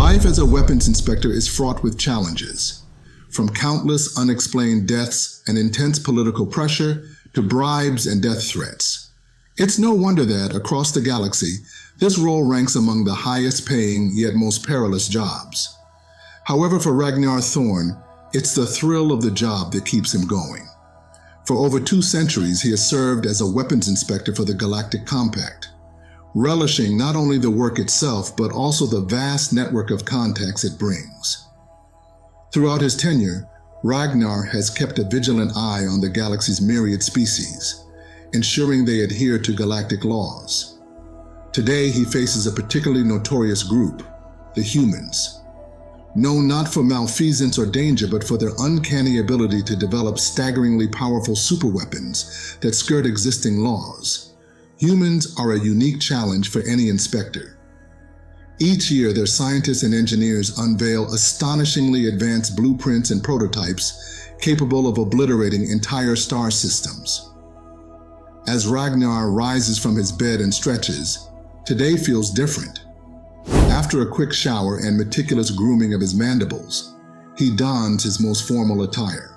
Life as a weapons inspector is fraught with challenges, from countless unexplained deaths and intense political pressure to bribes and death threats. It's no wonder that, across the galaxy, this role ranks among the highest-paying yet most perilous jobs. However, for Ragnar Thorne, it's the thrill of the job that keeps him going. For over 2 centuries, he has served as a weapons inspector for the Galactic Compact, relishing not only the work itself, but also the vast network of contacts it brings. Throughout his tenure, Ragnar has kept a vigilant eye on the galaxy's myriad species, ensuring they adhere to galactic laws. Today, he faces a particularly notorious group, the humans. Known not for malfeasance or danger, but for their uncanny ability to develop staggeringly powerful superweapons that skirt existing laws. Humans are a unique challenge for any inspector. Each year, their scientists and engineers unveil astonishingly advanced blueprints and prototypes capable of obliterating entire star systems. As Ragnar rises from his bed and stretches, today feels different. After a quick shower and meticulous grooming of his mandibles, he dons his most formal attire.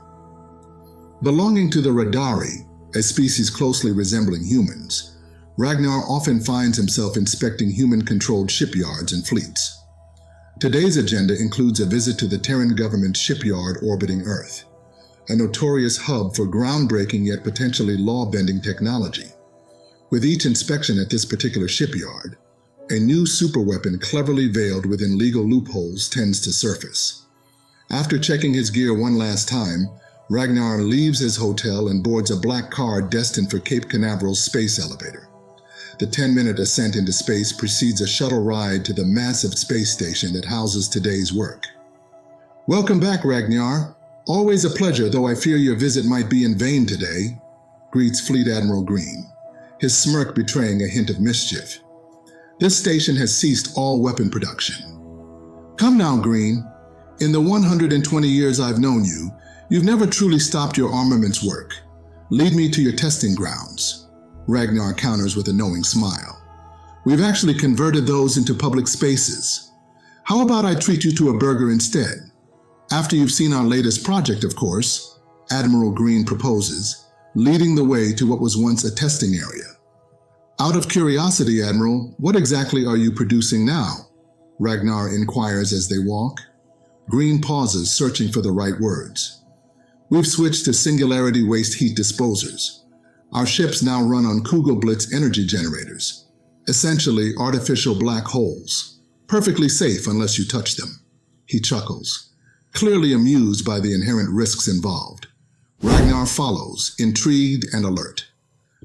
Belonging to the Radari, a species closely resembling humans, Ragnar often finds himself inspecting human-controlled shipyards and fleets. Today's agenda includes a visit to the Terran government shipyard orbiting Earth, a notorious hub for groundbreaking yet potentially law-bending technology. With each inspection at this particular shipyard, a new superweapon cleverly veiled within legal loopholes tends to surface. After checking his gear one last time, Ragnar leaves his hotel and boards a black car destined for Cape Canaveral's space elevator. The 10-minute ascent into space precedes a shuttle ride to the massive space station that houses today's work. "Welcome back, Ragnar. Always a pleasure, though I fear your visit might be in vain today," greets Fleet Admiral Green, his smirk betraying a hint of mischief. "This station has ceased all weapon production." "Come now, Green. In the 120 years I've known you, you've never truly stopped your armaments work. Lead me to your testing grounds," Ragnar counters with a knowing smile. "We've actually converted those into public spaces. How about I treat you to a burger instead? After you've seen our latest project, of course," Admiral Green proposes, leading the way to what was once a testing area. "Out of curiosity, Admiral, what exactly are you producing now?" Ragnar inquires as they walk. Green pauses, searching for the right words. "We've switched to Singularity Waste Heat Disposers. Our ships now run on Kugelblitz energy generators, essentially artificial black holes, perfectly safe unless you touch them." He chuckles, clearly amused by the inherent risks involved. Ragnar follows, intrigued and alert.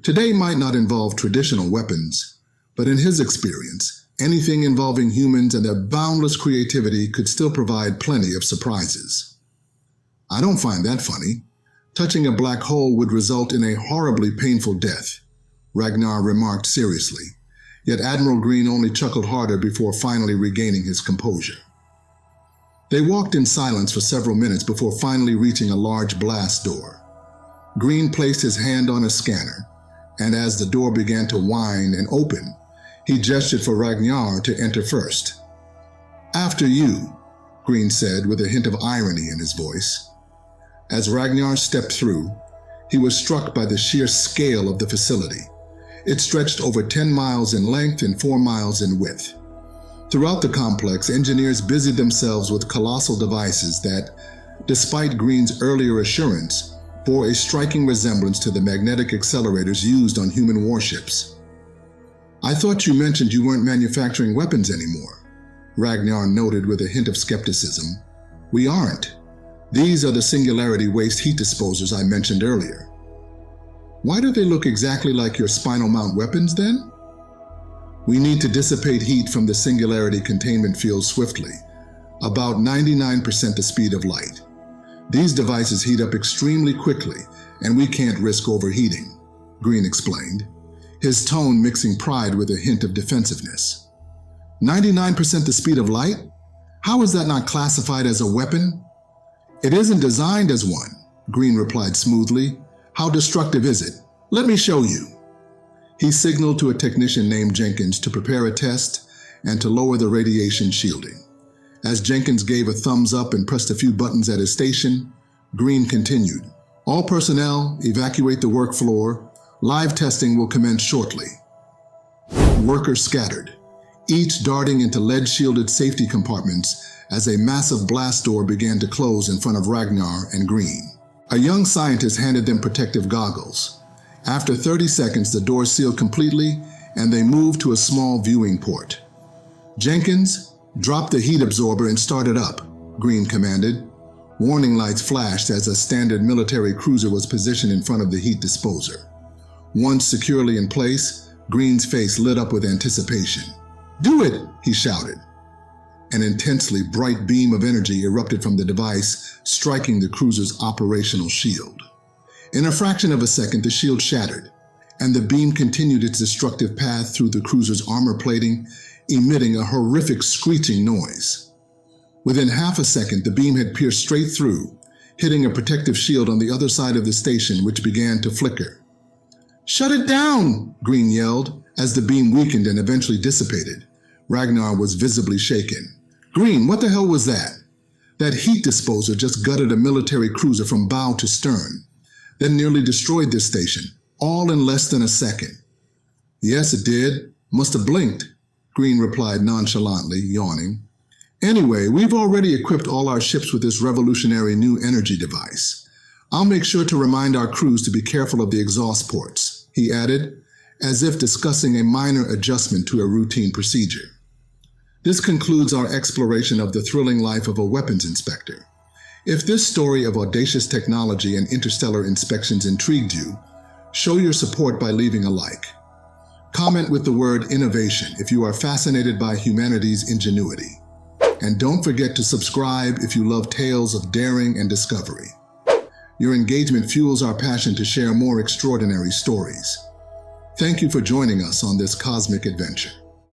Today might not involve traditional weapons, but in his experience, anything involving humans and their boundless creativity could still provide plenty of surprises. "I don't find that funny. Touching a black hole would result in a horribly painful death," Ragnar remarked seriously, yet Admiral Green only chuckled harder before finally regaining his composure. They walked in silence for several minutes before finally reaching a large blast door. Green placed his hand on a scanner, and as the door began to whine and open, he gestured for Ragnar to enter first. "After you," Green said with a hint of irony in his voice. As Ragnar stepped through, he was struck by the sheer scale of the facility. It stretched over 10 miles in length and 4 miles in width. Throughout the complex, engineers busied themselves with colossal devices that, despite Green's earlier assurance, bore a striking resemblance to the magnetic accelerators used on human warships. "I thought you mentioned you weren't manufacturing weapons anymore," Ragnar noted with a hint of skepticism. "We aren't. These are the Singularity Waste Heat Disposers I mentioned earlier." "Why do they look exactly like your spinal mount weapons then?" "We need to dissipate heat from the Singularity containment field swiftly, about 99% the speed of light. These devices heat up extremely quickly, and we can't risk overheating," Green explained, his tone mixing pride with a hint of defensiveness. 99% the speed of light? How is that not classified as a weapon?" "It isn't designed as one," Green replied smoothly. "How destructive is it? Let me show you." He signaled to a technician named Jenkins to prepare a test and to lower the radiation shielding. As Jenkins gave a thumbs up and pressed a few buttons at his station, Green continued. All personnel, evacuate the work floor. Live testing will commence shortly. Workers scattered, each darting into lead-shielded safety compartments as a massive blast door began to close in front of Ragnar and Green. A young scientist handed them protective goggles. After 30 seconds, the door sealed completely and they moved to a small viewing port. Jenkins, drop the heat absorber and start it up, Green commanded. Warning lights flashed as a standard military cruiser was positioned in front of the heat disposer. Once securely in place, Green's face lit up with anticipation. Do it, he shouted. An intensely bright beam of energy erupted from the device, striking the cruiser's operational shield. In a fraction of a second, the shield shattered, and the beam continued its destructive path through the cruiser's armor plating, emitting a horrific screeching noise. Within half a second, the beam had pierced straight through, hitting a protective shield on the other side of the station, which began to flicker. Shut it down, Green yelled, as the beam weakened and eventually dissipated. Ragnar was visibly shaken. Green, what the hell was that? That heat disposer just gutted a military cruiser from bow to stern, then nearly destroyed this station, all in less than a second. Yes, it did. Must have blinked, Green replied nonchalantly, yawning. Anyway, we've already equipped all our ships with this revolutionary new energy device. I'll make sure to remind our crews to be careful of the exhaust ports, he added, as if discussing a minor adjustment to a routine procedure. This concludes our exploration of the thrilling life of a weapons inspector. If this story of audacious technology and interstellar inspections intrigued you, show your support by leaving a like. Comment with the word innovation if you are fascinated by humanity's ingenuity. And don't forget to subscribe if you love tales of daring and discovery. Your engagement fuels our passion to share more extraordinary stories. Thank you for joining us on this cosmic adventure.